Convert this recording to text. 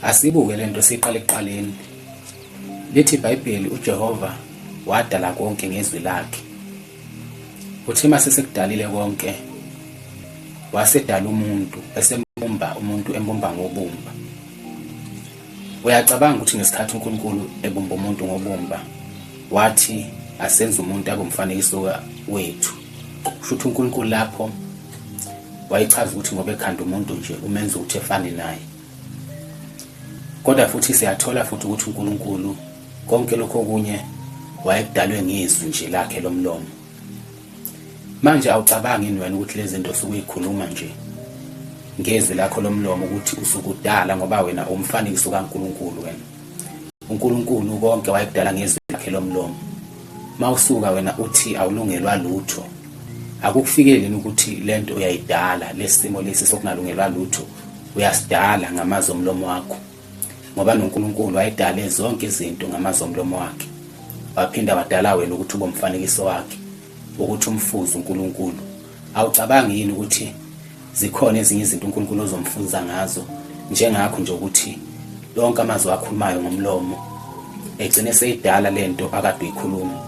Asibuke lento siqala ekuqaleni. Lithi iBhayibheli uJehova wadala konke ngezwi lakhe. Uthi mase sekudalile konke wasedala umuntu, esembumba umuntu embumba ngobumba. Uyacabanga ukuthi ngesikhathi uNkulunkulu ebumba umuntu ngobumba wathi asenze umuntu abe umfanekiso wethu. Kusho ukuthi uNkulunkulu lapho wayichaza ukuthi ngoba ekhanda umuntu nje umenza ukuthi efane naye. Kodwa futhi siyathola futhi ukuthi uNkulunkulu konke lokho okunye wayekudalwe ngezwi nje lakhe lomlomo. Manje awucabangi wena ukuthi lezi zinto sokuyikhuluma nje ngezwi lakho lomlomo ukuthi usukudala ngoba wena umfanekiso kaNkulunkulu wena. uNkulunkulu konke wayekudala ngezwi lakhe lomlomo. Mawusuka wena uthi awulungelwa lutho, akukufikeli ukuthi lento uyayidala, lesimo lesi sokungalungelwa lutho uyasidala ngamazwi omlomo wakho. Ngoba noNkulunkulu wayedale zonke izinto ngamazwi omlomo wakhe. Waphinda wadala wena ukuthi ube umfanekiso wakhe, ukuthi umfuze uNkulunkulu. Awucabangi yini ukuthi zikhona ezinye izinto uNkulunkulu ozomfuza ngazo njengakho nje ukuthi lonke amazwi akhulumayo ngomlomo egcine seyidala lento akade uyikhuluma?